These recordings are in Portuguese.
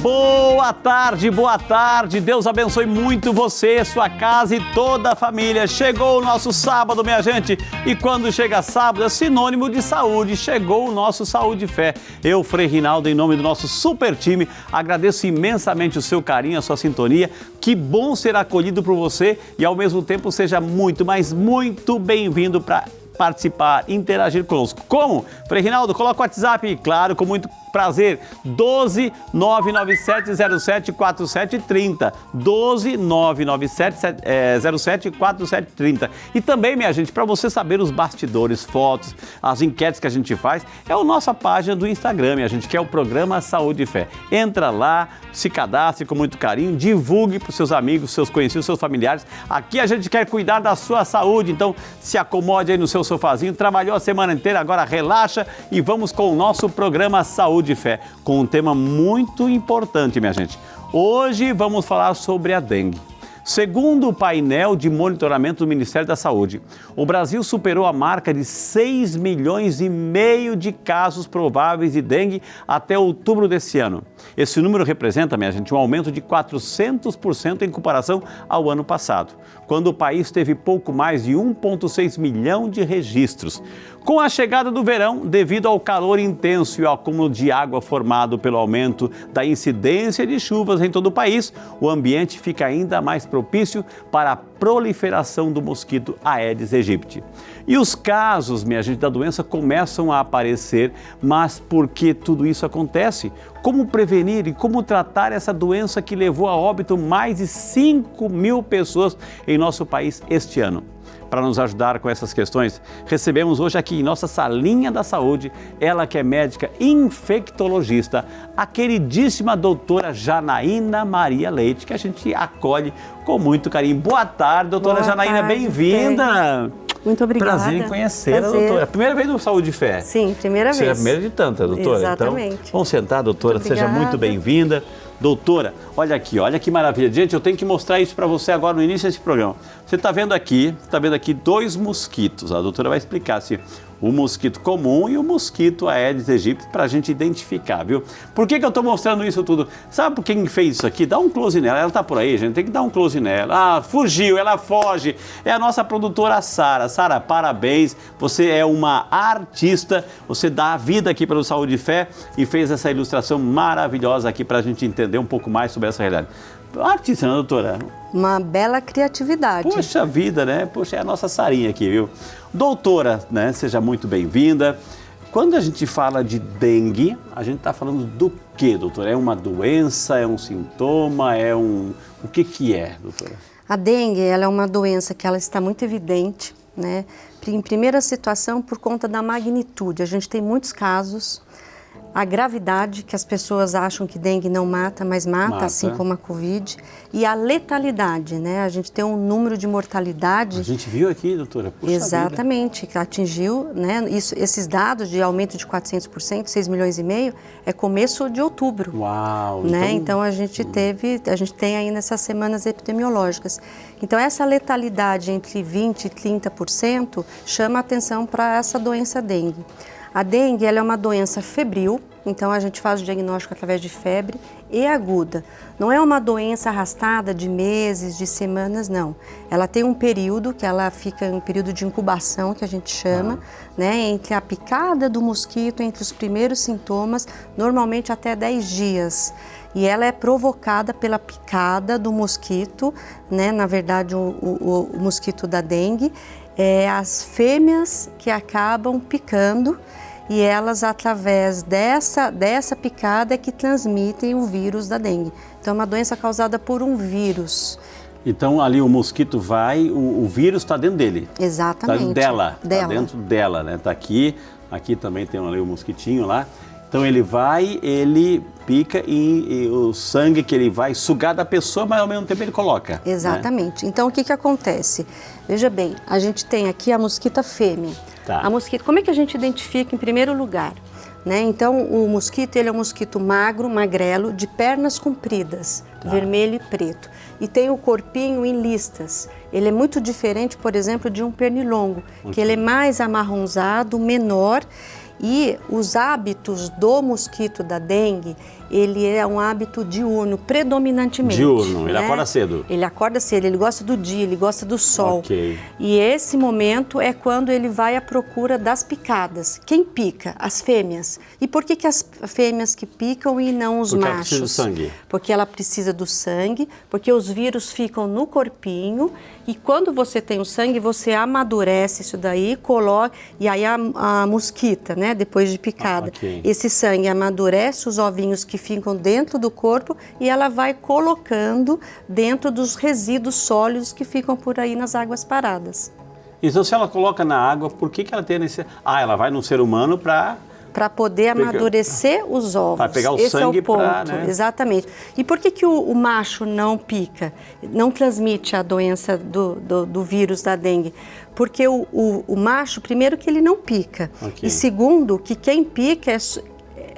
Boa tarde, Deus abençoe muito você, sua casa e toda a família. Chegou o nosso sábado, minha gente, e quando chega sábado é sinônimo de saúde, chegou o nosso Saúde e Fé. Eu, Frei Rinaldo, em nome do nosso super time, agradeço imensamente o seu carinho, a sua sintonia. Que bom ser acolhido por você e ao mesmo tempo seja muito, mas muito bem-vindo para participar, interagir conosco. Como? Frei Rinaldo, coloca o WhatsApp, claro, com muito prazer, 12 997 07 4730, 12 997 07 4730. E também, minha gente, para você saber os bastidores, fotos, as enquetes que a gente faz, é a nossa página do Instagram, minha gente, que é o programa Saúde e Fé. Entra lá, se cadastre com muito carinho, divulgue para os seus amigos, seus conhecidos, seus familiares. Aqui a gente quer cuidar da sua saúde, então se acomode aí no seu sofazinho, trabalhou a semana inteira, agora relaxa e vamos com o nosso programa Saúde e Fé, com um tema muito importante, minha gente. Hoje vamos falar sobre a dengue. Segundo o painel de monitoramento do Ministério da Saúde, o Brasil superou a marca de 6,5 milhões de casos prováveis de dengue até outubro desse ano. Esse número representa, minha gente, um aumento de 400% em comparação ao ano passado, quando o país teve pouco mais de 1,6 milhão de registros. Com a chegada do verão, devido ao calor intenso e ao acúmulo de água formado pelo aumento da incidência de chuvas em todo o país, o ambiente fica ainda mais propício para a proliferação do mosquito Aedes aegypti. E os casos, minha gente, da doença começam a aparecer, mas por que tudo isso acontece? Como prevenir e como tratar essa doença que levou a óbito mais de 5 mil pessoas em nosso país este ano? Para nos ajudar com essas questões, recebemos hoje aqui em nossa salinha da saúde, ela que é médica infectologista, a queridíssima doutora Janaína Maria Leite, que a gente acolhe com muito carinho. Boa tarde, doutora Janaína, bem-vinda. Muito obrigada. Prazer em conhecê-la, doutora. Primeira vez no Saúde e Fé? Sim, primeira vez. Será a primeira de tantas, doutora. Exatamente. Então, vamos sentar, doutora. Seja muito bem-vinda. Doutora, olha aqui, olha que maravilha. Gente, eu tenho que mostrar isso para você agora no início desse programa. Você está vendo aqui dois mosquitos. A doutora vai explicar assim, o mosquito comum e o mosquito Aedes aegypti para a gente identificar, viu? Por que eu estou mostrando isso tudo? Sabe por quem fez isso aqui? Dá um close nela, ela está por aí, gente, tem que dar um close nela. Ah, fugiu, ela foge. É a nossa produtora Sara. Sara, parabéns, você é uma artista, você dá a vida aqui pelo Saúde e Fé e fez essa ilustração maravilhosa aqui para a gente entender um pouco mais sobre essa realidade. Artista, né, doutora? Uma bela criatividade. Poxa vida, né? Poxa, é a nossa Sarinha aqui, viu? Doutora, né? Seja muito bem-vinda. Quando a gente fala de dengue, a gente está falando do quê, doutora? É uma doença, é um sintoma, O que é, doutora? A dengue, ela é uma doença que ela está muito evidente, né? Em primeira situação, por conta da magnitude. A gente tem muitos casos. A gravidade, que as pessoas acham que dengue não mata, mas mata, assim como a Covid. E a letalidade, né? A gente tem um número de mortalidade... A gente viu aqui, doutora. Puxa exatamente, vida. Que atingiu, né? Esses dados de aumento de 400%, 6,5 milhões, é começo de outubro. Uau! Né? Então a gente tem ainda essas semanas epidemiológicas. Então essa letalidade entre 20% e 30% chama atenção para essa doença dengue. A dengue, ela é uma doença febril, então a gente faz o diagnóstico através de febre e aguda. Não é uma doença arrastada de meses, de semanas, não. Ela tem um período, que ela fica em um período de incubação, que a gente chama, né, entre a picada do mosquito, entre os primeiros sintomas, normalmente até 10 dias. E ela é provocada pela picada do mosquito, né, na verdade o mosquito da dengue, as fêmeas que acabam picando e elas, através dessa picada, é que transmitem o vírus da dengue. Então, é uma doença causada por um vírus. Então, ali o mosquito vai, o vírus está dentro dele. Exatamente. Está dentro dela, né? Está aqui também tem ali o mosquitinho lá. Então, ele vai, ele pica e o sangue que ele vai sugar da pessoa, mas ao mesmo tempo ele coloca. Exatamente. Né? Então, o que acontece? Veja bem, a gente tem aqui a mosquita fêmea. Tá. A mosquita, como é que a gente identifica em primeiro lugar? Né? Então, o mosquito, ele é um mosquito magro, magrelo, de pernas compridas, vermelho e preto. E tem o corpinho em listas. Ele é muito diferente, por exemplo, de um pernilongo, que ele é mais amarronzado, menor, E os hábitos do mosquito da dengue, ele é um hábito diurno, predominantemente. Diurno, ele né? acorda cedo. Ele acorda cedo, ele gosta do dia, ele gosta do sol. Ok. E esse momento é quando ele vai à procura das picadas. Quem pica? As fêmeas. E por que as fêmeas que picam e não os Porque machos? ela precisa do sangue. Porque ela precisa do sangue, porque os vírus ficam no corpinho e quando você tem o sangue, você amadurece isso daí, coloca, e aí a mosquita, né, depois de picada. Ok. Esse sangue amadurece os ovinhos que ficam dentro do corpo e ela vai colocando dentro dos resíduos sólidos que ficam por aí nas águas paradas. Então, se ela coloca na água, por que ela tem necessidade? Ah, ela vai no ser humano para poder amadurecer os ovos. Para pegar o Esse sangue é o ponto, né? Exatamente. E por que o macho não pica, não transmite a doença do vírus da dengue? Porque o macho, primeiro que ele não pica. Okay. E segundo, que quem pica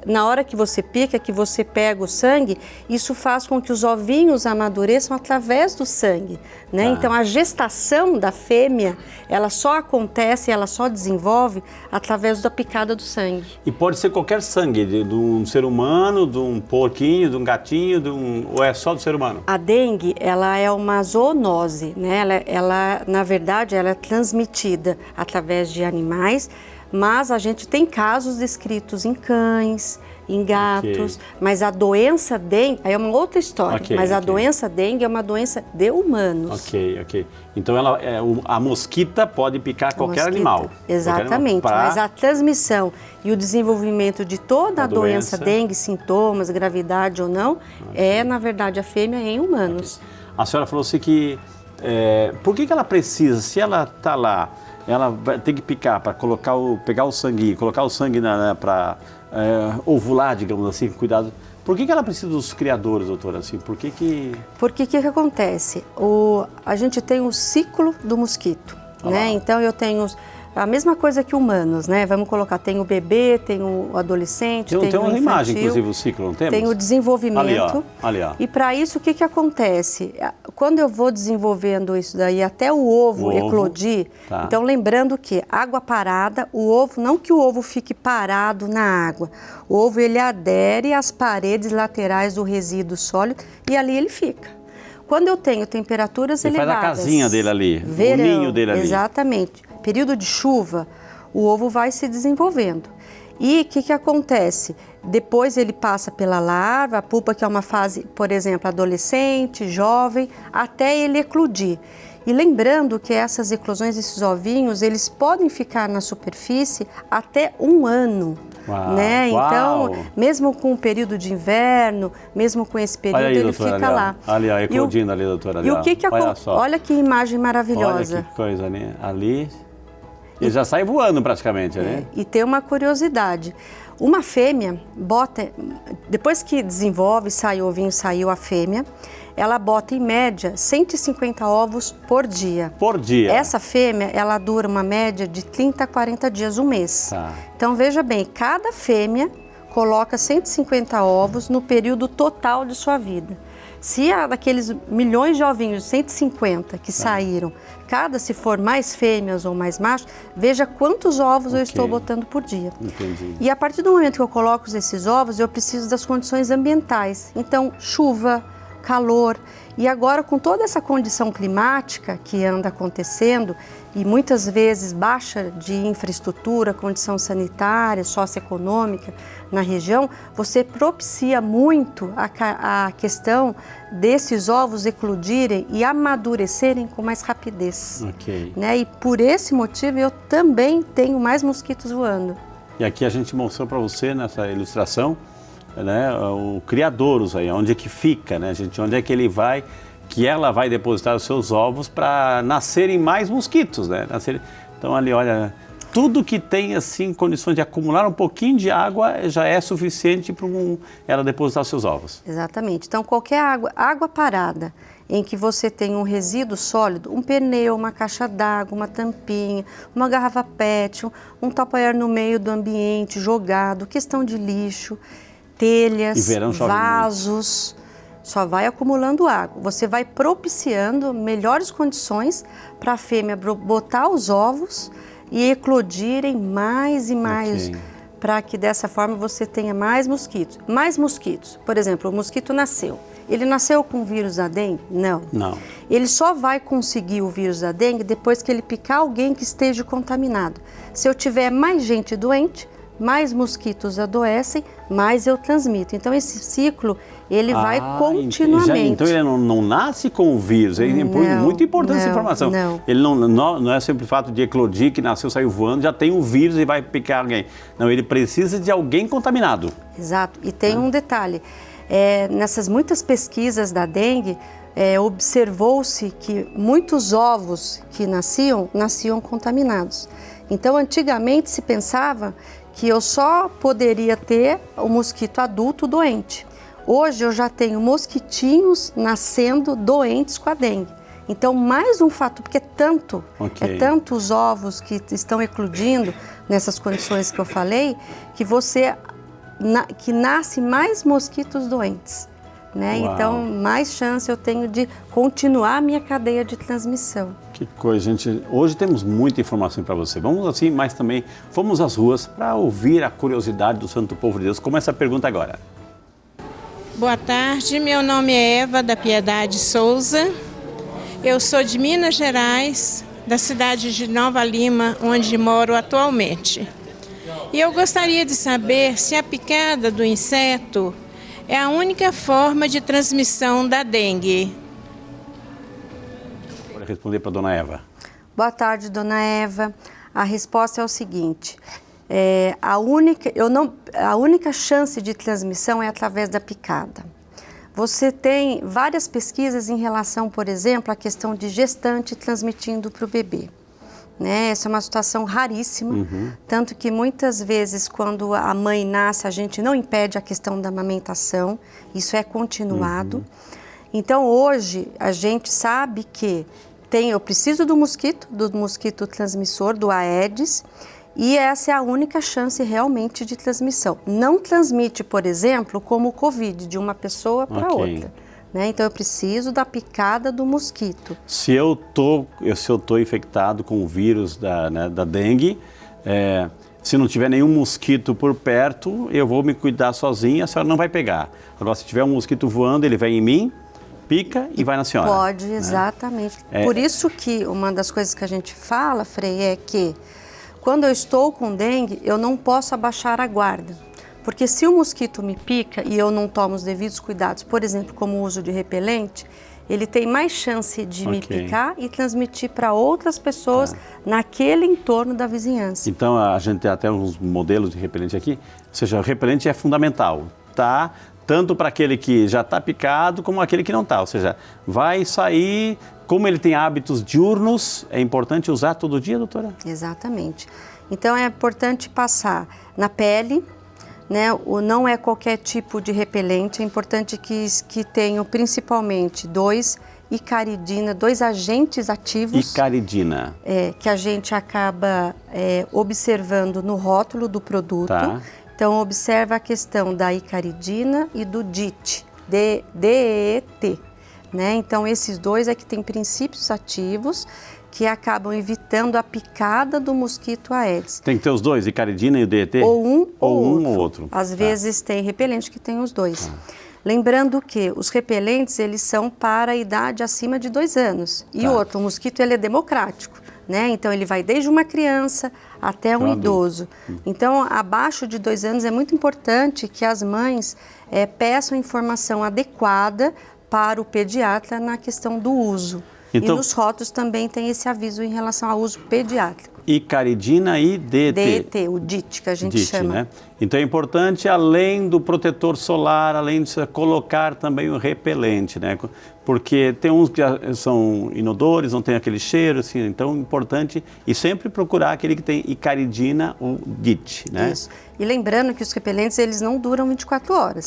na hora que você pica, que você pega o sangue, isso faz com que os ovinhos amadureçam através do sangue, né? Então, a gestação da fêmea, ela só acontece, ela só desenvolve através da picada do sangue. E pode ser qualquer sangue, de um ser humano, de um porquinho, de um gatinho, ou é só do ser humano? A dengue, ela é uma zoonose, né? Ela, na verdade, ela é transmitida através de animais, mas a gente tem casos descritos em cães, em gatos, mas a doença dengue é uma outra história, mas a doença dengue é uma doença de humanos. Ok. Então a mosquita pode picar qualquer animal. Exatamente, mas a transmissão e o desenvolvimento de toda a doença dengue, sintomas, gravidade ou não, é na verdade a fêmea em humanos. A senhora falou assim que, por que ela precisa, se ela está lá, ela vai ter que picar para pegar o sangue, colocar o sangue para ovular, digamos assim, cuidado. Por que ela precisa dos criadores, doutora? Assim, Porque o que acontece? A gente tem o ciclo do mosquito, né? Então eu tenho a mesma coisa que humanos, né? Vamos colocar, tem o bebê, tem o adolescente, tem o infantil. Tem uma imagem, inclusive, o ciclo, não temos? Tem o desenvolvimento. Ali, ó. E para isso, o que acontece? Quando eu vou desenvolvendo isso daí, até o ovo eclodir, então lembrando que água parada, o ovo, não que o ovo fique parado na água, o ovo ele adere às paredes laterais do resíduo sólido e ali ele fica. Quando eu tenho temperaturas elevadas... Ele faz a casinha dele ali, verão, o ninho dele ali. Exatamente. Período de chuva, o ovo vai se desenvolvendo. E o que acontece? Depois ele passa pela larva, a pupa, que é uma fase, por exemplo, adolescente, jovem, até ele eclodir. E lembrando que essas eclosões, esses ovinhos, eles podem ficar na superfície até 1 ano. Né? Então, mesmo com o período de inverno, mesmo com esse período, aí, ele doutora, fica lá. Ali, ó, eclodindo ali, doutora. Ali, e o que acontece? Olha que imagem maravilhosa. Olha que coisa, né? Ali, ele já sai voando praticamente, né? E tem uma curiosidade. Uma fêmea depois que desenvolve, sai o ovinho, saiu a fêmea, ela bota em média 150 ovos por dia. Por dia? Essa fêmea, ela dura uma média de 30 a 40 dias, um mês. Então veja bem, cada fêmea coloca 150 ovos no período total de sua vida. Se daqueles milhões de ovinhos, 150 que saíram, se for mais fêmeas ou mais machos, veja quantos ovos eu estou botando por dia. Entendi. E a partir do momento que eu coloco esses ovos, eu preciso das condições ambientais. Então, chuva, calor. E agora, com toda essa condição climática que anda acontecendo, e muitas vezes baixa de infraestrutura, condição sanitária, socioeconômica na região, você propicia muito a questão desses ovos eclodirem e amadurecerem com mais rapidez. Né? E por esse motivo eu também tenho mais mosquitos voando. E aqui a gente mostrou para você nessa ilustração, né, o criadouros aí, onde é que fica, né, gente? Onde é que ele vai, que ela vai depositar os seus ovos para nascerem mais mosquitos, né? Então ali, olha, tudo que tem assim condições de acumular um pouquinho de água já é suficiente para ela depositar os seus ovos. Exatamente. Então qualquer água parada em que você tem um resíduo sólido, um pneu, uma caixa d'água, uma tampinha, uma garrafa PET, um tupperware no meio do ambiente jogado, questão de lixo, telhas, vasos, só vai acumulando água. Você vai propiciando melhores condições para a fêmea botar os ovos e eclodirem mais e mais para que dessa forma você tenha mais mosquitos. Mais mosquitos. Por exemplo, o mosquito nasceu. Ele nasceu com o vírus da dengue? Não. Não. Ele só vai conseguir o vírus da dengue depois que ele picar alguém que esteja contaminado. Se eu tiver mais gente doente, mais mosquitos adoecem, mais eu transmito. Então esse ciclo, ele vai continuamente. Então ele não nasce com o vírus, é muito importante essa informação. Não. Ele não é sempre o fato de eclodir, que nasceu, saiu voando, já tem um vírus e vai picar alguém. Não, ele precisa de alguém contaminado. Exato. E tem um detalhe. Nessas muitas pesquisas da dengue, observou-se que muitos ovos que nasciam contaminados. Então, antigamente se pensava que eu só poderia ter o mosquito adulto doente. Hoje eu já tenho mosquitinhos nascendo doentes com a dengue. Então, mais um fator, porque é tanto os ovos que estão eclodindo nessas condições que eu falei, que nasce mais mosquitos doentes, né? Então, mais chance eu tenho de continuar a minha cadeia de transmissão. Que coisa, gente. Hoje temos muita informação para você. Vamos assim, mas também fomos às ruas para ouvir a curiosidade do Santo Povo de Deus. Começa a pergunta agora. Boa tarde, meu nome é Eva da Piedade Souza. Eu sou de Minas Gerais, da cidade de Nova Lima, onde moro atualmente. E eu gostaria de saber se a picada do inseto é a única forma de transmissão da dengue. Vou responder para a dona Eva. Boa tarde, dona Eva. A resposta é o seguinte: a única chance de transmissão é através da picada. Você tem várias pesquisas em relação, por exemplo, à questão de gestante transmitindo para o bebê. Né? Essa é uma situação raríssima, tanto que muitas vezes quando a mãe nasce a gente não impede a questão da amamentação, isso é continuado. Então hoje a gente sabe que eu preciso do mosquito transmissor, do Aedes, e essa é a única chance realmente de transmissão. Não transmite, por exemplo, como o Covid, de uma pessoa para outra. Né? Então eu preciso da picada do mosquito. Se eu tô infectado com o vírus da dengue, se não tiver nenhum mosquito por perto, eu vou me cuidar sozinha, a senhora não vai pegar. Agora, se tiver um mosquito voando, ele vem em mim, pica e vai na senhora. Pode, né? Exatamente. Por isso que uma das coisas que a gente fala, Frei, é que quando eu estou com dengue, eu não posso abaixar a guarda. Porque se o mosquito me pica e eu não tomo os devidos cuidados, por exemplo, como o uso de repelente, ele tem mais chance de me picar e transmitir para outras pessoas naquele entorno da vizinhança. Então, a gente tem até uns modelos de repelente aqui, ou seja, o repelente é fundamental, tá? Tanto para aquele que já está picado, como aquele que não está. Ou seja, vai sair, como ele tem hábitos diurnos, é importante usar todo dia, doutora? Exatamente. Então, é importante passar na pele, né? Não é qualquer tipo de repelente, é importante que tenham principalmente dois agentes ativos. Icaridina. Que a gente acaba observando no rótulo do produto. Tá. Então, observa a questão da icaridina e do DEET, DEET, né? Então, esses dois é que têm princípios ativos que acabam evitando a picada do mosquito Aedes. Tem que ter os dois, icaridina e o DEET? Ou um ou outro. Às vezes tem repelente que tem os dois. Lembrando que os repelentes, eles são para a idade acima de 2 anos. E outro, o mosquito, ele é democrático, né? Então, ele vai desde uma criança até um idoso. Então, abaixo de 2 anos, é muito importante que as mães peçam informação adequada para o pediatra na questão do uso. Então, e nos rótulos também tem esse aviso em relação ao uso pediátrico. Icaridina e DEET. DEET, o DEET, que a gente chama. Né? Então é importante, além do protetor solar, além de colocar também o repelente, né? Porque tem uns que são inodores, não tem aquele cheiro, assim, então é importante e sempre procurar aquele que tem icaridina ou DEET, né? Isso. E lembrando que os repelentes, eles não duram 24 horas,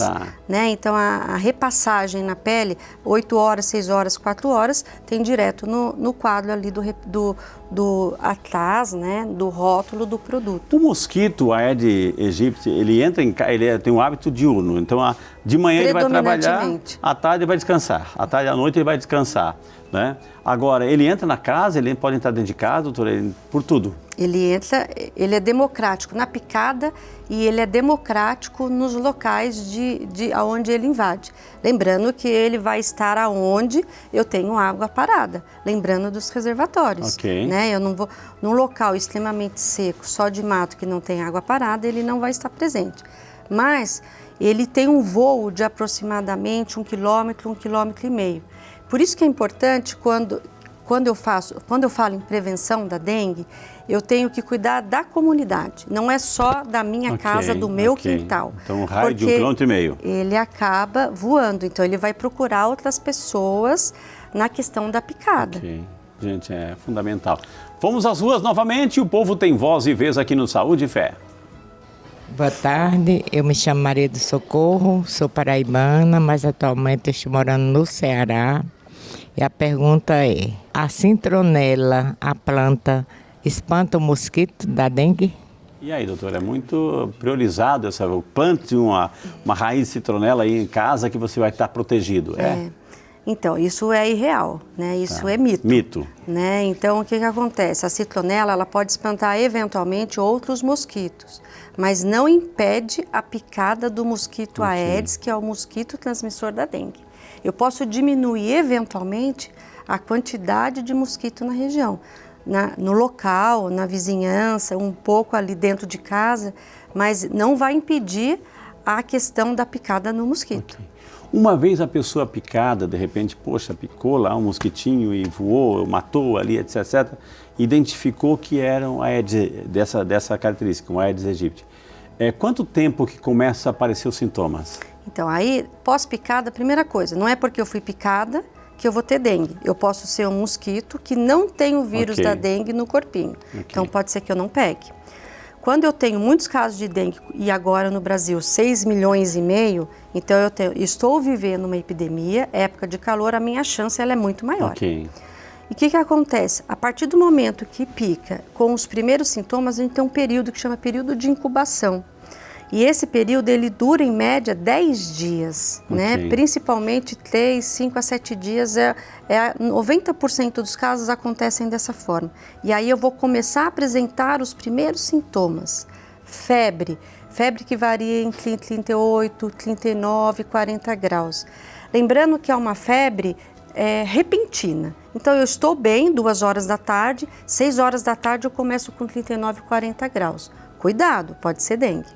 né? Então a repassagem na pele, 8 horas, 6 horas, 4 horas, tem direto no quadro ali do atrás, né? Do rótulo do produto. O mosquito Aedes aegypti, ele tem um hábito diurno, então De manhã ele vai trabalhar, Predominantemente. à tarde ele vai descansar. À tarde e à noite ele vai descansar, né? Agora, ele entra na casa, ele pode entrar dentro de casa, doutora, por tudo. Ele entra, ele é democrático na picada e ele é democrático nos locais aonde ele invade. Lembrando que ele vai estar aonde eu tenho água parada. Lembrando dos reservatórios. Ok. Né? Eu não vou num local extremamente seco, só de mato que não tem água parada, ele não vai estar presente. Mas ele tem um voo de aproximadamente 1 quilômetro, 1,5 quilômetros. Por isso que é importante quando eu falo em prevenção da dengue, eu tenho que cuidar da comunidade, não é só da minha casa, do meu quintal. Então, um raio de 1,5 quilômetro. Ele acaba voando, então ele vai procurar outras pessoas na questão da picada. Ok. Gente, é fundamental. Vamos às ruas novamente, o povo tem voz e vez aqui no Saúde e Fé. Boa tarde, eu me chamo Maria do Socorro, sou paraibana, mas atualmente estou morando no Ceará. E a pergunta é, a citronela, a planta, espanta o mosquito da dengue? E aí, doutora, é muito priorizado essa plante uma raiz de citronela aí em casa que você vai estar protegido, é? Então, isso é irreal, né? Isso é mito. Mito. Né? Então, o que acontece? A citronela, ela pode espantar eventualmente outros mosquitos, mas não impede a picada do mosquito Aedes, que é o mosquito transmissor da dengue. Eu posso diminuir eventualmente a quantidade de mosquito na região, no local, na vizinhança, um pouco ali dentro de casa, mas não vai impedir a questão da picada no mosquito. Okay. Uma vez a pessoa picada, de repente, poxa, picou lá um mosquitinho e voou, matou ali, etc., identificou que era um Aedes dessa característica, um Aedes aegypti. Quanto tempo que começa a aparecer os sintomas? Então, aí, pós-picada, primeira coisa, não é porque eu fui picada que eu vou ter dengue. Eu posso ser um mosquito que não tem o vírus da dengue no corpinho. Então, pode ser que eu não pegue. Quando eu tenho muitos casos de dengue, e agora no Brasil 6,5 milhões, então estou vivendo uma epidemia, época de calor, a minha chance ela é muito maior. E o que acontece? A partir do momento que pica, com os primeiros sintomas, a gente tem um período que chama período de incubação. E esse período, ele dura em média 10 dias, né? Principalmente 3, 5 a 7 dias, 90% dos casos acontecem dessa forma. E aí eu vou começar a apresentar os primeiros sintomas. Febre que varia entre 38, 39, 40 graus. Lembrando que é uma febre repentina. Então eu estou bem, 2 horas da tarde, 6 horas da tarde eu começo com 39, 40 graus. Cuidado, pode ser dengue.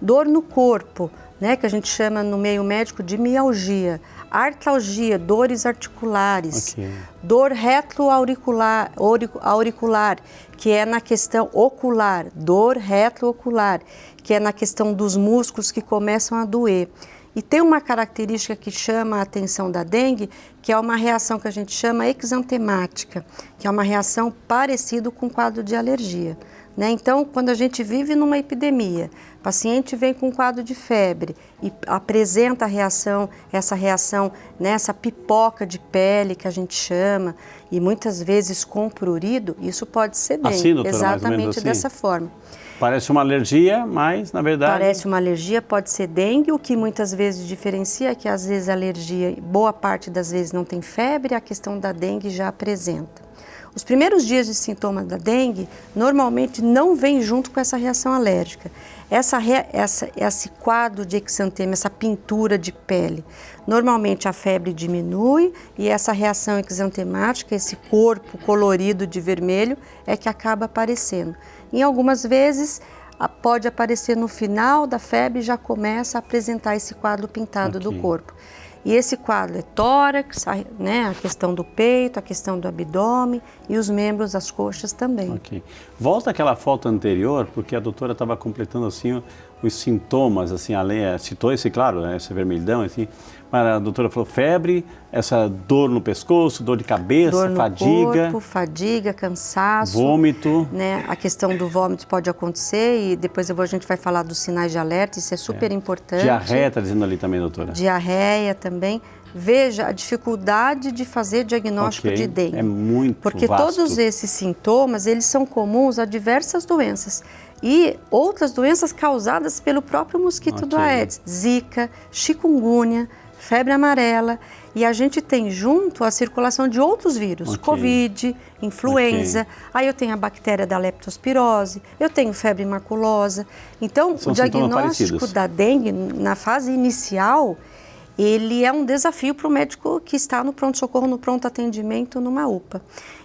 Dor no corpo, né, que a gente chama no meio médico de mialgia, artralgia, dores articulares, dor retroauricular, que é na questão ocular, dor retroocular, que é na questão dos músculos que começam a doer. E tem uma característica que chama a atenção da dengue, que é uma reação que a gente chama exantemática, que é uma reação parecida com o quadro de alergia. Né? Então, quando a gente vive numa epidemia, o paciente vem com um quadro de febre e apresenta essa reação, né, essa pipoca de pele que a gente chama, e muitas vezes com prurido, isso pode ser dengue. Assim, doutora, exatamente mais ou menos assim? Dessa forma. Parece uma alergia, mas na verdade... Parece uma alergia, pode ser dengue, o que muitas vezes diferencia é que às vezes a alergia, boa parte das vezes não tem febre, a questão da dengue já apresenta. Os primeiros dias de sintomas da dengue normalmente não vem junto com essa reação alérgica. Esse quadro de exantema, essa pintura de pele. Normalmente a febre diminui e essa reação exantemática, esse corpo colorido de vermelho, é que acaba aparecendo. Em algumas vezes pode aparecer no final da febre e já começa a apresentar esse quadro pintado do corpo. E esse quadro é tórax, né, a questão do peito, a questão do abdômen e os membros, as coxas também. Volta àquela foto anterior, porque a doutora estava completando assim os sintomas, assim, citou esse, claro, né, esse vermelhidão, assim, mas a doutora falou febre, essa dor no pescoço, dor de cabeça, dor no fadiga. Corpo, fadiga, cansaço. Vômito. Né, a questão do vômito pode acontecer e depois a gente vai falar dos sinais de alerta, isso é super importante. Diarreia, está dizendo ali também, doutora. Diarreia também. Veja a dificuldade de fazer diagnóstico de dengue. É muito Porque vasto. Todos esses sintomas, eles são comuns a diversas doenças. e outras doenças causadas pelo próprio mosquito do Aedes, zika, chikungunya, febre amarela, e a gente tem junto a circulação de outros vírus, Covid, influenza, aí eu tenho a bactéria da leptospirose, eu tenho febre maculosa. Então, o diagnóstico da dengue, na fase inicial, ele é um desafio para o médico que está no pronto-socorro, no pronto atendimento, numa UPA.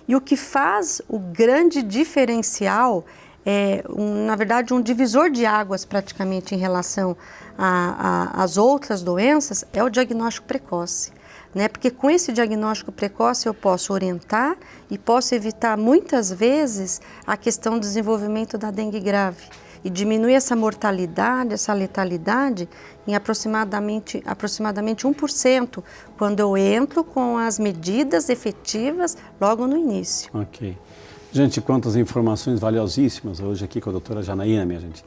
E o que faz o grande diferencial na verdade, um divisor de águas praticamente em relação às outras doenças é o diagnóstico precoce. Né? Porque com esse diagnóstico precoce eu posso orientar e posso evitar muitas vezes a questão do desenvolvimento da dengue grave e diminuir essa mortalidade, essa letalidade em aproximadamente 1% quando eu entro com as medidas efetivas logo no início. Ok. Gente, quantas informações valiosíssimas hoje aqui com a doutora Janaína, minha gente.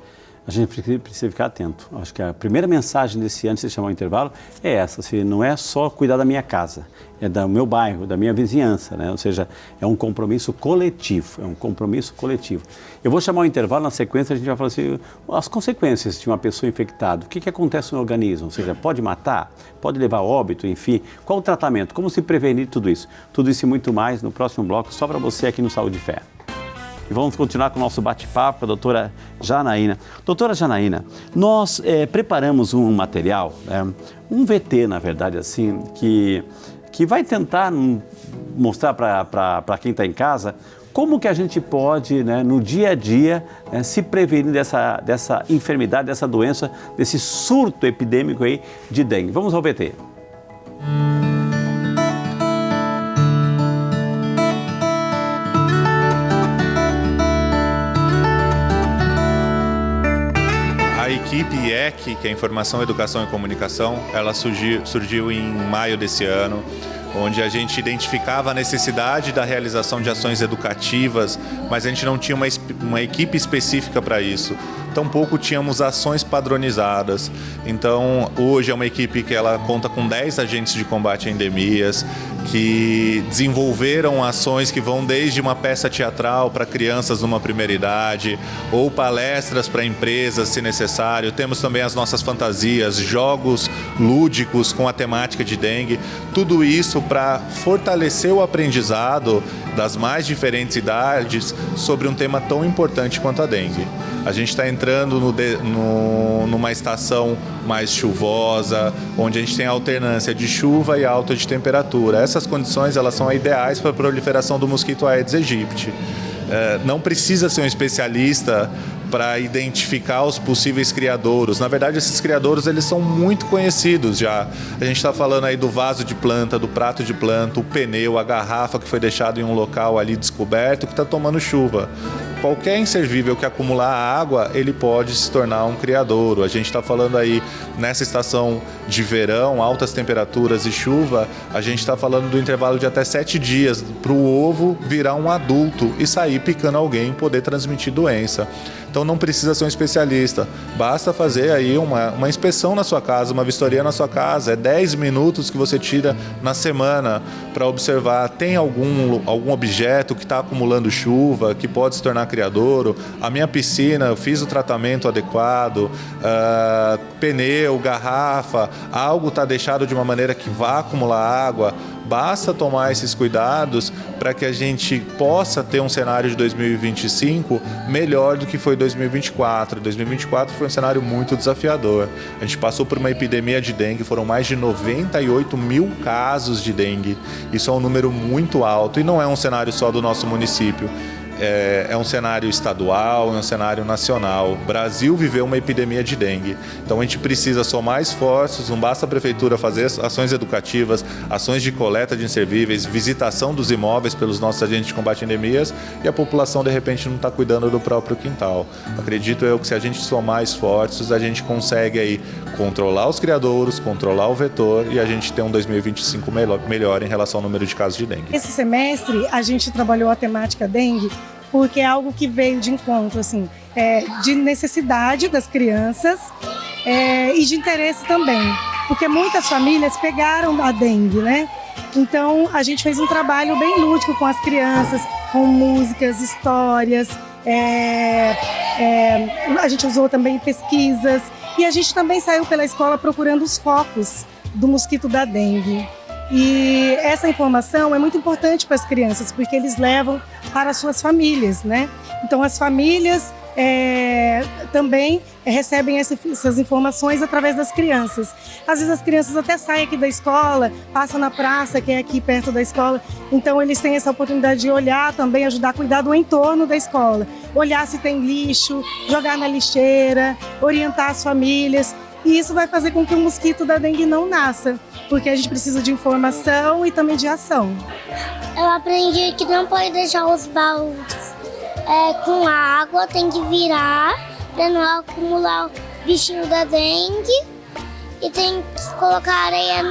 A gente precisa ficar atento. Acho que a primeira mensagem desse ano, antes de chamar o intervalo, é essa. Assim, não é só cuidar da minha casa, é do meu bairro, da minha vizinhança, né? Ou seja, é um compromisso coletivo, Eu vou chamar o intervalo, na sequência a gente vai falar assim, as consequências de uma pessoa infectada, o que acontece no organismo, ou seja, pode matar, pode levar a óbito, enfim, qual o tratamento, como se prevenir tudo isso e muito mais no próximo bloco, só para você aqui no Saúde e Fé. E vamos continuar com o nosso bate-papo com a doutora Janaína. Doutora Janaína, nós preparamos um material, um VT, na verdade, assim, que vai tentar mostrar para quem está em casa como que a gente pode, né, no dia a dia, se prevenir dessa enfermidade, dessa doença, desse surto epidêmico aí de dengue. Vamos ao VT. A equipe IEC, que é Informação, Educação e Comunicação, ela surgiu em maio desse ano, onde a gente identificava a necessidade da realização de ações educativas, mas a gente não tinha uma equipe específica para isso. Tampouco tínhamos ações padronizadas. Então, hoje é uma equipe que ela conta com 10 agentes de combate a endemias, que desenvolveram ações que vão desde uma peça teatral para crianças numa primeira idade, ou palestras para empresas, se necessário. Temos também as nossas fantasias, jogos lúdicos com a temática de dengue. Tudo isso para fortalecer o aprendizado das mais diferentes idades sobre um tema tão importante quanto a dengue. A gente está entrando numa estação mais chuvosa, onde a gente tem alternância de chuva e alta de temperatura. Essas condições elas são ideais para a proliferação do mosquito Aedes aegypti. Não precisa ser um especialista para identificar os possíveis criadouros. Na verdade, esses criadouros eles são muito conhecidos já. A gente está falando aí do vaso de planta, do prato de planta, o pneu, a garrafa que foi deixado em um local ali descoberto que está tomando chuva. Qualquer inservível que acumular água, ele pode se tornar um criadouro. A gente está falando aí, nessa estação de verão, altas temperaturas e chuva, a gente está falando do intervalo de até 7 dias para o ovo virar um adulto e sair picando alguém e poder transmitir doença. Então não precisa ser um especialista, basta fazer aí uma inspeção na sua casa, uma vistoria na sua casa. É 10 minutos que você tira na semana para observar, tem algum objeto que está acumulando chuva, que pode se tornar criadouro. A minha piscina, eu fiz o tratamento adequado, pneu, garrafa, algo está deixado de uma maneira que vá acumular água. Basta tomar esses cuidados para que a gente possa ter um cenário de 2025 melhor do que foi 2024. 2024 foi um cenário muito desafiador. A gente passou por uma epidemia de dengue, foram mais de 98 mil casos de dengue. Isso é um número muito alto e não é um cenário só do nosso município. É um cenário estadual, é um cenário nacional. O Brasil viveu uma epidemia de dengue. Então a gente precisa somar esforços, não basta a prefeitura fazer ações educativas, ações de coleta de inservíveis, visitação dos imóveis pelos nossos agentes de combate a endemias e a população de repente não está cuidando do próprio quintal. Acredito eu que se a gente somar esforços, a gente consegue aí controlar os criadouros, controlar o vetor e a gente ter um 2025 melhor em relação ao número de casos de dengue. Esse semestre a gente trabalhou a temática dengue porque é algo que veio de encontro, assim, de necessidade das crianças e de interesse também, porque muitas famílias pegaram a dengue, né? Então a gente fez um trabalho bem lúdico com as crianças, com músicas, histórias, A gente usou também pesquisas e a gente também saiu pela escola procurando os focos do mosquito da dengue. E essa informação é muito importante para as crianças, porque eles levam para as suas famílias, né? Então, as famílias também recebem essas informações através das crianças. Às vezes as crianças até saem aqui da escola, passam na praça, que é aqui perto da escola, então eles têm essa oportunidade de olhar também, ajudar a cuidar do entorno da escola, olhar se tem lixo, jogar na lixeira, orientar as famílias, e isso vai fazer com que o mosquito da dengue não nasça, porque a gente precisa de informação e também de ação. Eu aprendi que não pode deixar os baldes com água, tem que virar para não acumular o bichinho da dengue e tem que colocar areia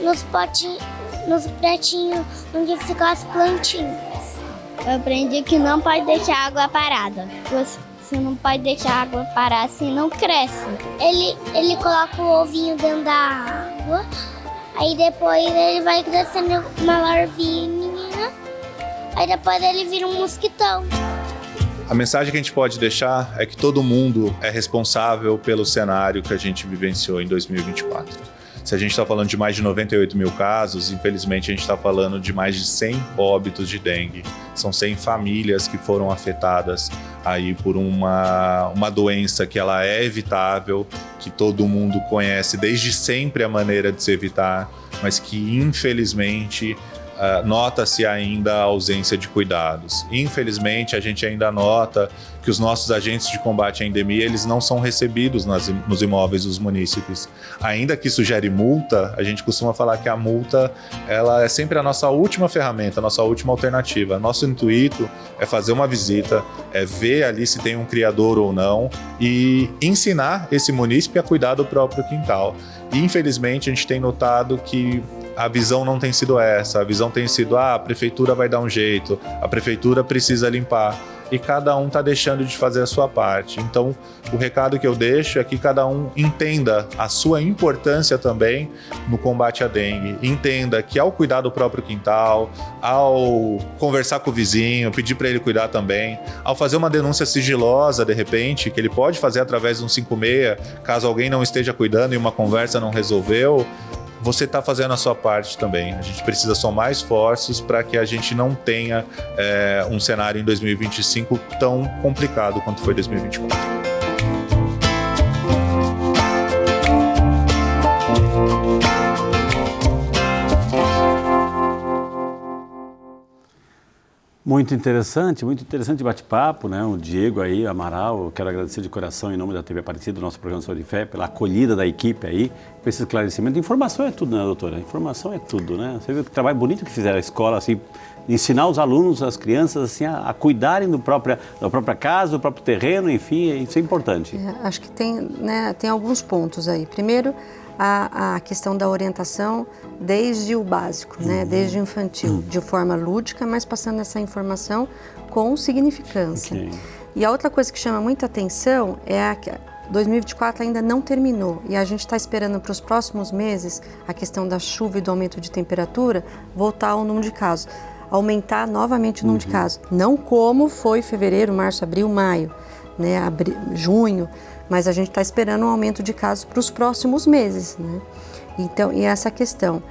nos pratinhos onde ficam as plantinhas. Eu aprendi que não pode deixar água parada. Você não pode deixar a água parar, assim não cresce. Ele coloca o ovinho dentro da água, aí depois ele vai crescendo uma larvinha, aí depois ele vira um mosquitão. A mensagem que a gente pode deixar é que todo mundo é responsável pelo cenário que a gente vivenciou em 2024. Se a gente está falando de mais de 98 mil casos, infelizmente a gente está falando de mais de 100 óbitos de dengue. São 100 famílias que foram afetadas aí por uma doença que ela é evitável, que todo mundo conhece desde sempre a maneira de se evitar, mas que infelizmente nota-se ainda a ausência de cuidados. Infelizmente, a gente ainda nota que os nossos agentes de combate à endemia, eles não são recebidos nos imóveis dos munícipes. Ainda que isso gere multa, a gente costuma falar que a multa ela é sempre a nossa última ferramenta, a nossa última alternativa. Nosso intuito é fazer uma visita, é ver ali se tem um criador ou não e ensinar esse munícipe a cuidar do próprio quintal. E, infelizmente, a gente tem notado que a visão não tem sido essa, a visão tem sido a prefeitura vai dar um jeito, a prefeitura precisa limpar e cada um está deixando de fazer a sua parte. Então, o recado que eu deixo é que cada um entenda a sua importância também no combate à dengue, entenda que ao cuidar do próprio quintal, ao conversar com o vizinho, pedir para ele cuidar também, ao fazer uma denúncia sigilosa, de repente, que ele pode fazer através de um 56, caso alguém não esteja cuidando e uma conversa não resolveu, você está fazendo a sua parte também. A gente precisa somar esforços para que a gente não tenha um cenário em 2025 tão complicado quanto foi 2024. Muito interessante bate-papo, né? O Diego aí, Amaral, eu quero agradecer de coração em nome da TV Aparecida, do nosso programa Saúde e Fé, pela acolhida da equipe aí, por esse esclarecimento. Informação é tudo, né, doutora? Informação é tudo, né? Você viu que trabalho bonito que fizeram a escola, assim, ensinar os alunos, as crianças, assim, a cuidarem da própria casa, do próprio terreno, enfim, isso é importante. Acho que tem alguns pontos aí. Primeiro, a questão da orientação desde o básico, né? Desde o infantil, de forma lúdica, mas passando essa informação com significância. Okay. E a outra coisa que chama muita atenção é que 2024 ainda não terminou e a gente está esperando para os próximos meses a questão da chuva e do aumento de temperatura voltar ao número de casos, aumentar novamente o número de casos. Não como foi fevereiro, março, abril, maio, né? Junho, mas a gente está esperando um aumento de casos para os próximos meses, né? Então, e essa questão.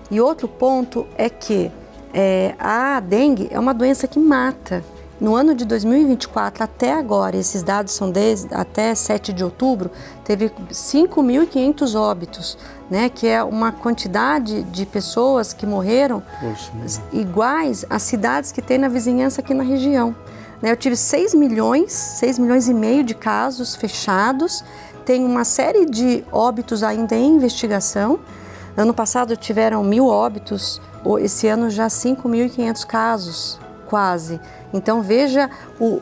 E outro ponto é que a dengue é uma doença que mata. No ano de 2024, até agora, esses dados são até 7 de outubro, teve 5.500 óbitos, né? Que é uma quantidade de pessoas que morreram iguais às cidades que tem na vizinhança aqui na região. Eu tive 6 milhões e meio de casos fechados, tem uma série de óbitos ainda em investigação. Ano passado tiveram 1.000 óbitos, esse ano já 5.500 casos, quase. Então veja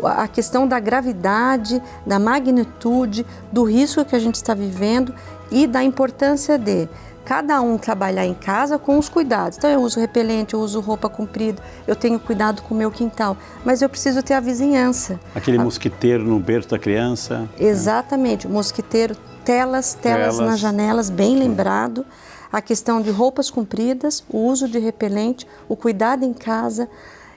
a questão da gravidade, da magnitude, do risco que a gente está vivendo e da importância de cada um trabalhar em casa com os cuidados. Então eu uso repelente, eu uso roupa comprida, eu tenho cuidado com o meu quintal, mas eu preciso ter a vizinhança. Aquele mosquiteiro no berço da criança. Exatamente, mosquiteiro, telas nas janelas, bem lembrado. A questão de roupas compridas, o uso de repelente, o cuidado em casa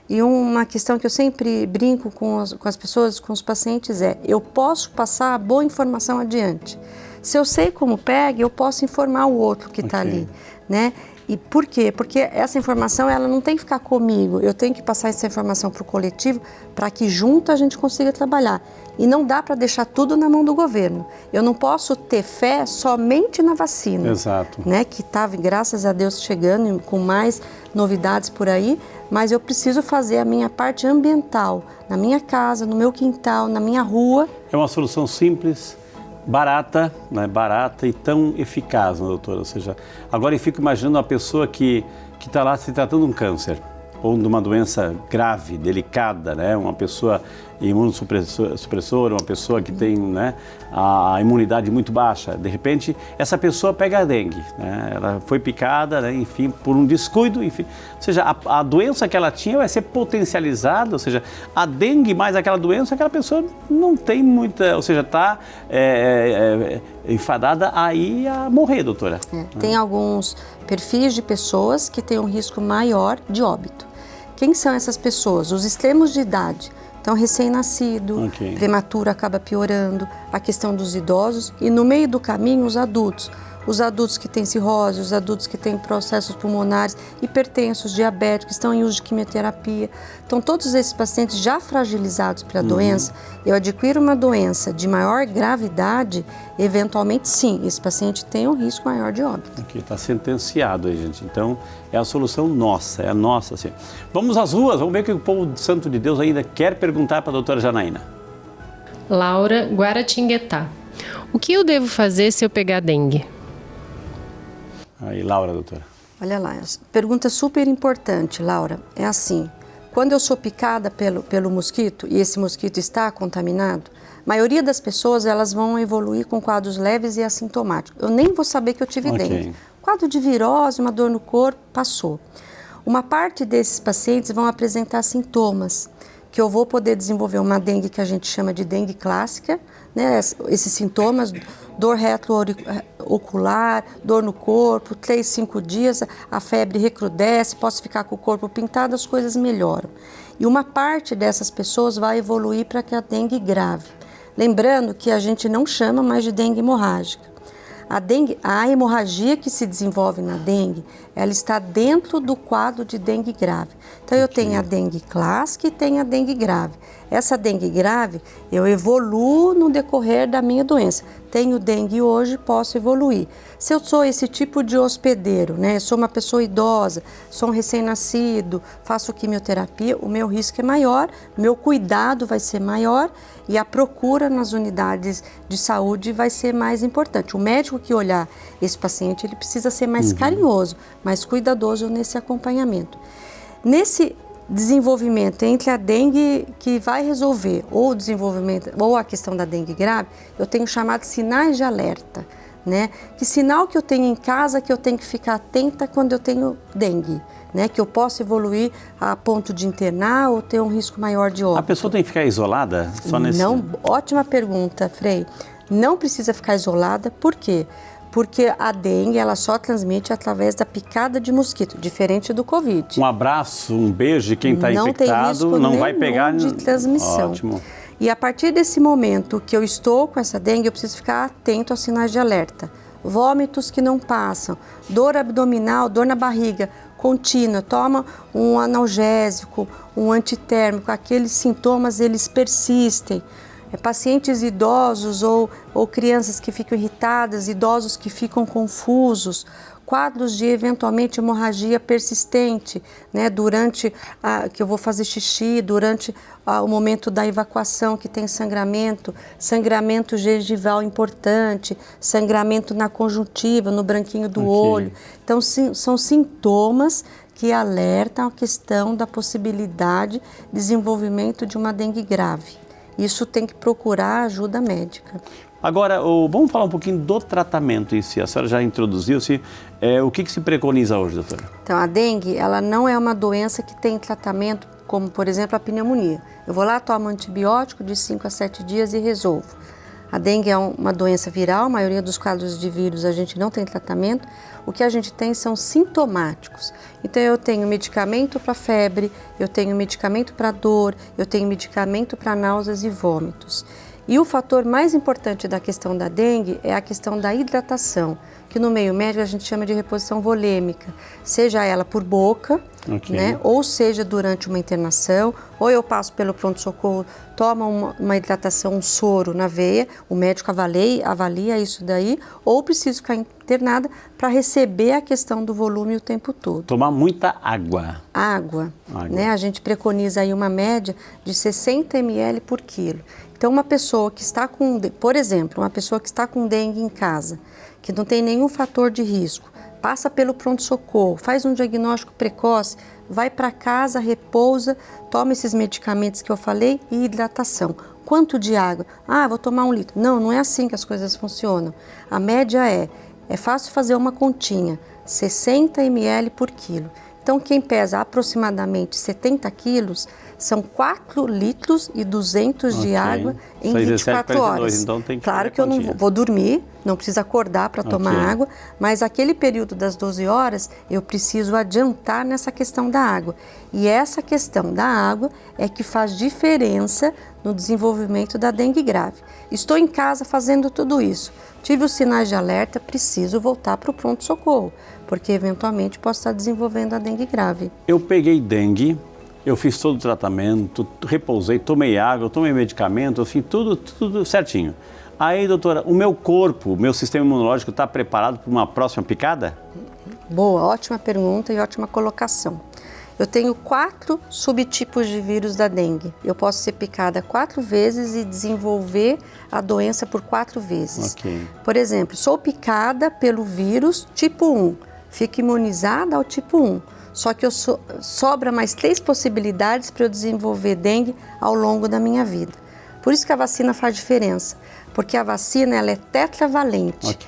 E uma questão que eu sempre brinco com as pessoas, com os pacientes é, eu posso passar a boa informação adiante. Se eu sei como pega, eu posso informar o outro que está ali, né? E por quê? Porque essa informação ela não tem que ficar comigo, eu tenho que passar essa informação para o coletivo para que junto a gente consiga trabalhar. E não dá para deixar tudo na mão do governo. Eu não posso ter fé somente na vacina. Exato. Né, que está, graças a Deus, chegando com mais novidades por aí, mas eu preciso fazer a minha parte ambiental, na minha casa, no meu quintal, na minha rua. É uma solução simples, barata, né? Barata e tão eficaz, né, doutora? Ou seja, agora eu fico imaginando uma pessoa que está lá se tratando de um câncer ou de uma doença grave, delicada, né? Uma pessoa imunossupressora, uma pessoa que tem, né, a imunidade muito baixa. De repente, essa pessoa pega a dengue, né? Ela foi picada, né, enfim, por um descuido, enfim. Ou seja, a doença que ela tinha vai ser potencializada, ou seja, a dengue mais aquela doença, aquela pessoa não tem muita, ou seja, está enfadada aí a morrer, doutora. Tem alguns perfis de pessoas que têm um risco maior de óbito. Quem são essas pessoas? Os extremos de idade. Então, recém-nascido, prematuro acaba piorando, a questão dos idosos e no meio do caminho os adultos. Os adultos que têm cirrose, os adultos que têm processos pulmonares, hipertensos, diabéticos, estão em uso de quimioterapia. Então, todos esses pacientes já fragilizados pela doença, eu adquiro uma doença de maior gravidade, eventualmente sim, esse paciente tem um risco maior de óbito. Aqui está sentenciado aí, gente. Então, é a solução nossa, é a nossa. Assim. Vamos às ruas, vamos ver o que o povo santo de Deus ainda quer perguntar para a doutora Janaína. Laura, Guaratinguetá. O que eu devo fazer se eu pegar dengue? Aí, Laura, doutora. Olha lá, pergunta super importante, Laura. É assim, quando eu sou picada pelo mosquito e esse mosquito está contaminado, a maioria das pessoas elas vão evoluir com quadros leves e assintomáticos. Eu nem vou saber que eu tive dengue. Quadro de virose, uma dor no corpo, passou. Uma parte desses pacientes vão apresentar sintomas, que eu vou poder desenvolver uma dengue que a gente chama de dengue clássica, né? Esses sintomas, dor retroocular, dor no corpo, 3, 5 dias, a febre recrudesce, posso ficar com o corpo pintado, as coisas melhoram. E uma parte dessas pessoas vai evoluir para que a dengue grave. Lembrando que a gente não chama mais de dengue hemorrágica. A hemorragia que se desenvolve na dengue, ela está dentro do quadro de dengue grave. Então, eu tenho a dengue clássica e tenho a dengue grave. Essa dengue grave, eu evoluo no decorrer da minha doença. Tenho dengue hoje, posso evoluir. Se eu sou esse tipo de hospedeiro, né, sou uma pessoa idosa, sou um recém-nascido, faço quimioterapia, o meu risco é maior, meu cuidado vai ser maior e a procura nas unidades de saúde vai ser mais importante. O médico que olhar esse paciente, ele precisa ser mais carinhoso, mais cuidadoso nesse acompanhamento. Nesse desenvolvimento entre a dengue que vai resolver ou o desenvolvimento ou a questão da dengue grave, eu tenho chamado sinais de alerta, né? Que sinal que eu tenho em casa que eu tenho que ficar atenta quando eu tenho dengue, né? Que eu posso evoluir a ponto de internar ou ter um risco maior de óbito. A pessoa tem que ficar isolada? Só nesse... Não, ótima pergunta, Frei. Não precisa ficar isolada, por quê? Porque a dengue, ela só transmite através da picada de mosquito, diferente do Covid. Um abraço, um beijo de quem está infectado, não vai pegar... de transmissão. Ótimo. E a partir desse momento que eu estou com essa dengue, eu preciso ficar atento aos sinais de alerta. Vômitos que não passam, dor abdominal, dor na barriga contínua, toma um analgésico, um antitérmico, aqueles sintomas, eles persistem. Pacientes idosos ou crianças que ficam irritadas, idosos que ficam confusos, quadros de eventualmente hemorragia persistente, né, durante que eu vou fazer xixi, durante o momento da evacuação que tem sangramento gengival importante, sangramento na conjuntiva, no branquinho do olho. Então, são sintomas que alertam a questão da possibilidade de desenvolvimento de uma dengue grave. Isso tem que procurar ajuda médica. Agora, vamos falar um pouquinho do tratamento em si. A senhora já introduziu-se. O que se preconiza hoje, doutora? Então, a dengue, ela não é uma doença que tem tratamento, como, por exemplo, a pneumonia. Eu vou lá, tomo antibiótico de 5 a 7 dias e resolvo. A dengue é uma doença viral, a maioria dos quadros de vírus a gente não tem tratamento. O que a gente tem são sintomáticos. Então eu tenho medicamento para febre, eu tenho medicamento para dor, eu tenho medicamento para náuseas e vômitos. E o fator mais importante da questão da dengue é a questão da hidratação, que no meio médico a gente chama de reposição volêmica, seja ela por boca, né, ou seja durante uma internação, ou eu passo pelo pronto-socorro, tomo uma hidratação, um soro na veia, o médico avalia isso daí, ou preciso ficar internada para receber a questão do volume o tempo todo. Tomar muita água. Água. Né? A gente preconiza aí uma média de 60 ml por quilo. Então, uma pessoa que está com, por exemplo, uma pessoa que está com dengue em casa, que não tem nenhum fator de risco, passa pelo pronto-socorro, faz um diagnóstico precoce, vai para casa, repousa, toma esses medicamentos que eu falei e hidratação. Quanto de água? Ah, vou tomar 1 litro. Não, não é assim que as coisas funcionam. A média é fácil fazer uma continha, 60 ml por quilo. Então, quem pesa aproximadamente 70 quilos, são 4 litros e 200 de água em 24 horas. Então tem que claro que eu não vou dormir, não preciso acordar para tomar água, mas aquele período das 12 horas eu preciso adiantar nessa questão da água. E essa questão da água é que faz diferença no desenvolvimento da dengue grave. Estou em casa fazendo tudo isso, tive os sinais de alerta, preciso voltar para o pronto-socorro, porque eventualmente posso estar desenvolvendo a dengue grave. Eu peguei dengue, eu fiz todo o tratamento, repousei, tomei água, tomei medicamento, assim, tudo certinho. Aí, doutora, o meu corpo, o meu sistema imunológico está preparado para uma próxima picada? Boa, ótima pergunta e ótima colocação. Eu tenho 4 subtipos de vírus da dengue. Eu posso ser picada 4 vezes e desenvolver a doença por 4 vezes. Por exemplo, sou picada pelo vírus tipo 1, fico imunizada ao tipo 1. Só que sobra mais 3 possibilidades para eu desenvolver dengue ao longo da minha vida. Por isso que a vacina faz diferença, porque a vacina ela é tetravalente,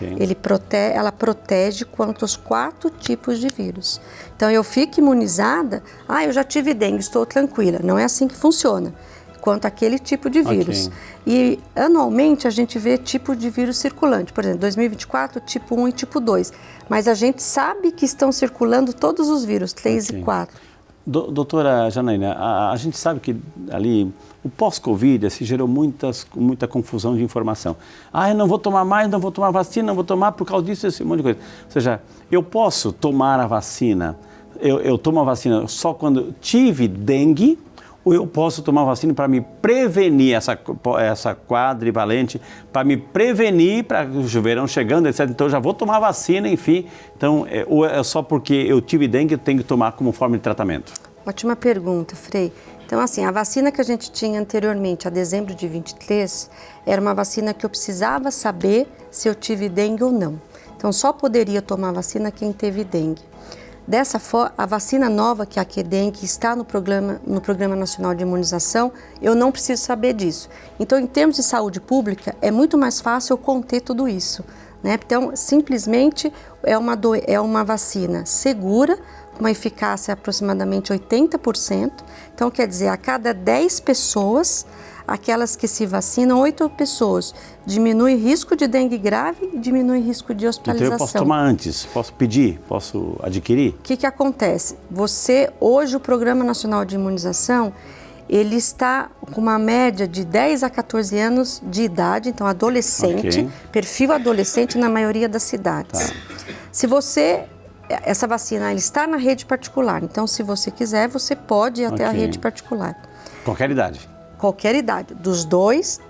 ela protege contra os 4 tipos de vírus. Então eu fico imunizada, eu já tive dengue, estou tranquila. Não é assim que funciona, quanto àquele tipo de vírus. E anualmente a gente vê tipo de vírus circulante, por exemplo, 2024, tipo 1 e tipo 2. Mas a gente sabe que estão circulando todos os vírus, 3 e 4. Doutora Janaína, a gente sabe que ali o pós-Covid se gerou muita confusão de informação. Eu não vou tomar mais, não vou tomar vacina, não vou tomar por causa disso, esse monte de coisa. Ou seja, eu posso tomar a vacina, eu tomo a vacina só quando tive dengue, ou eu posso tomar vacina para me prevenir essa quadrivalente, para me prevenir para o verão chegando, etc. Então eu já vou tomar vacina, enfim. Então, ou é só porque eu tive dengue, eu tenho que tomar como forma de tratamento? Ótima pergunta, Frei. Então, assim, a vacina que a gente tinha anteriormente, a dezembro de 23, era uma vacina que eu precisava saber se eu tive dengue ou não. Então, só poderia tomar vacina quem teve dengue. Dessa forma, a vacina nova, que é a QDEM, que está no Programa Nacional de Imunização, eu não preciso saber disso. Então, em termos de saúde pública, é muito mais fácil eu conter tudo isso, né? Então, simplesmente é uma vacina segura, com uma eficácia aproximadamente 80%. Então, quer dizer, a cada 10 pessoas, aquelas que se vacinam, 8 pessoas, diminui risco de dengue grave e diminui risco de hospitalização. Então eu posso tomar antes, posso pedir, posso adquirir? O que acontece? Hoje o Programa Nacional de Imunização, ele está com uma média de 10 a 14 anos de idade, então adolescente, perfil adolescente na maioria das cidades. Essa vacina ela está na rede particular, então se você quiser, você pode ir até a rede particular. Qualquer idade? Qualquer idade, dos 2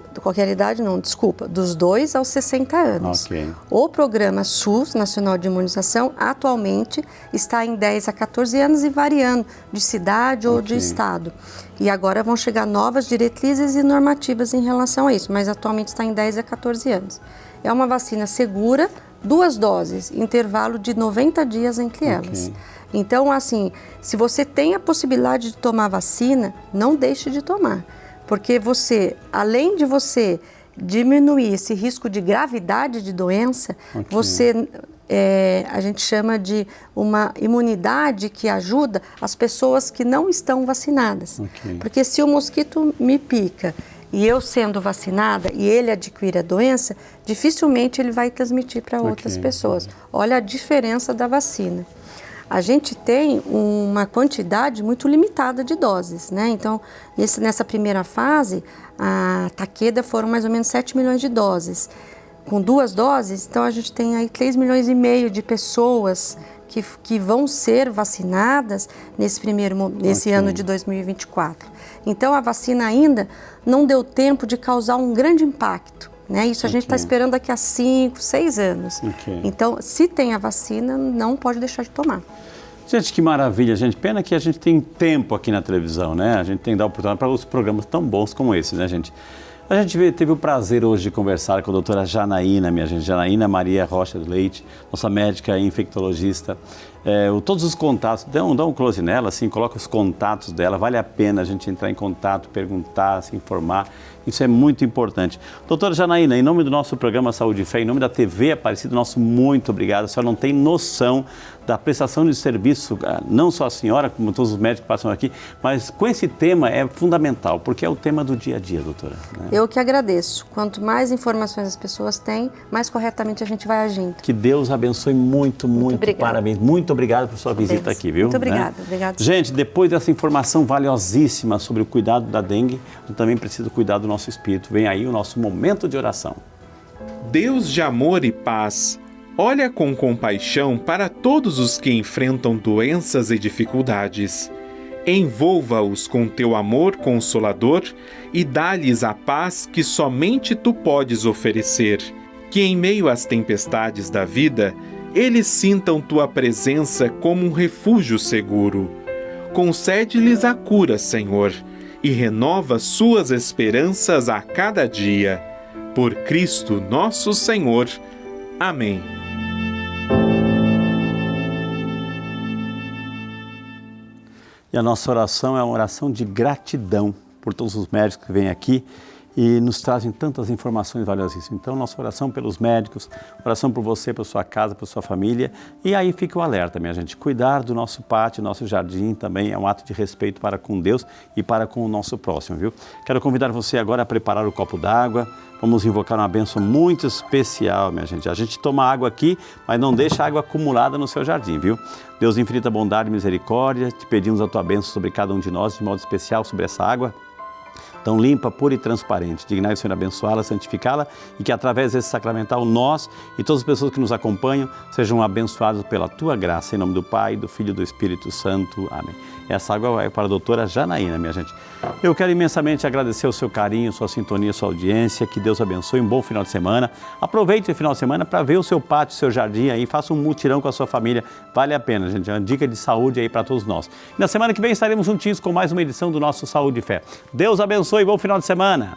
aos 60 anos. O programa SUS, Nacional de Imunização, atualmente está em 10 a 14 anos e variando de cidade ou de estado. E agora vão chegar novas diretrizes e normativas em relação a isso, mas atualmente está em 10 a 14 anos. É uma vacina segura, 2 doses, intervalo de 90 dias entre elas. Então, assim, se você tem a possibilidade de tomar vacina, não deixe de tomar. Porque além de você diminuir esse risco de gravidade de doença, a gente chama de uma imunidade que ajuda as pessoas que não estão vacinadas. Porque se o mosquito me pica e eu sendo vacinada e ele adquirir a doença, dificilmente ele vai transmitir para outras pessoas. Olha a diferença da vacina. A gente tem uma quantidade muito limitada de doses, né? Então, nessa primeira fase, a Takeda foram mais ou menos 7 milhões de doses. Com 2 doses, então a gente tem aí 3,5 milhões de pessoas que vão ser vacinadas nesse ano de 2024. Então, a vacina ainda não deu tempo de causar um grande impacto, né? Isso a gente está esperando daqui a 5, 6 anos. Então, se tem a vacina, não pode deixar de tomar. Gente, que maravilha, gente. Pena que a gente tem tempo aqui na televisão, né? A gente tem que dar oportunidade para os programas tão bons como esse, né, gente? A gente teve o prazer hoje de conversar com a doutora Janaína, minha gente, Janaína Maria Rocha do Leite, nossa médica infectologista. Todos os contatos, dá um close nela, assim, coloca os contatos dela, vale a pena a gente entrar em contato, perguntar, se informar, isso é muito importante. Doutora Janaína, em nome do nosso programa Saúde e Fé, em nome da TV Aparecida, nosso muito obrigado. A senhora não tem noção da prestação de serviço, não só a senhora, como todos os médicos que passam aqui, mas com esse tema é fundamental, porque é o tema do dia a dia, doutora. Né? Eu que agradeço. Quanto mais informações as pessoas têm, mais corretamente a gente vai agindo. Que Deus abençoe muito parabéns. Muito obrigado por sua visita aqui, viu? Muito obrigada. Né? Obrigada. Gente, depois dessa informação valiosíssima sobre o cuidado da dengue, a gente também precisa cuidar do nosso espírito. Vem aí o nosso momento de oração. Deus de amor e paz, olha com compaixão para todos os que enfrentam doenças e dificuldades. Envolva-os com teu amor consolador e dá-lhes a paz que somente tu podes oferecer. Que em meio às tempestades da vida, eles sintam tua presença como um refúgio seguro. Concede-lhes a cura, Senhor, e renova suas esperanças a cada dia. Por Cristo nosso Senhor. Amém. E a nossa oração é uma oração de gratidão por todos os médicos que vêm aqui e nos trazem tantas informações valiosíssimas. Então, nossa oração pelos médicos, oração por você, por sua casa, por sua família. E aí fica o alerta, minha gente. Cuidar do nosso pátio, nosso jardim também é um ato de respeito para com Deus e para com o nosso próximo, viu? Quero convidar você agora a preparar o copo d'água. Vamos invocar uma bênção muito especial, minha gente. A gente toma água aqui, mas não deixa a água acumulada no seu jardim, viu? Deus de infinita bondade e misericórdia, te pedimos a tua bênção sobre cada um de nós, de modo especial sobre essa água tão limpa, pura e transparente. Dignai, Senhor, abençoá-la, santificá-la e que através desse sacramental nós e todas as pessoas que nos acompanham sejam abençoadas pela tua graça. Em nome do Pai, do Filho e do Espírito Santo. Amém. Essa água vai para a doutora Janaína, minha gente. Eu quero imensamente agradecer o seu carinho, sua sintonia, sua audiência. Que Deus abençoe. Um bom final de semana. Aproveite o final de semana para ver o seu pátio, o seu jardim aí. Faça um mutirão com a sua família. Vale a pena, gente. É uma dica de saúde aí para todos nós. E na semana que vem estaremos juntinhos com mais uma edição do nosso Saúde e Fé. Deus abençoe e bom final de semana.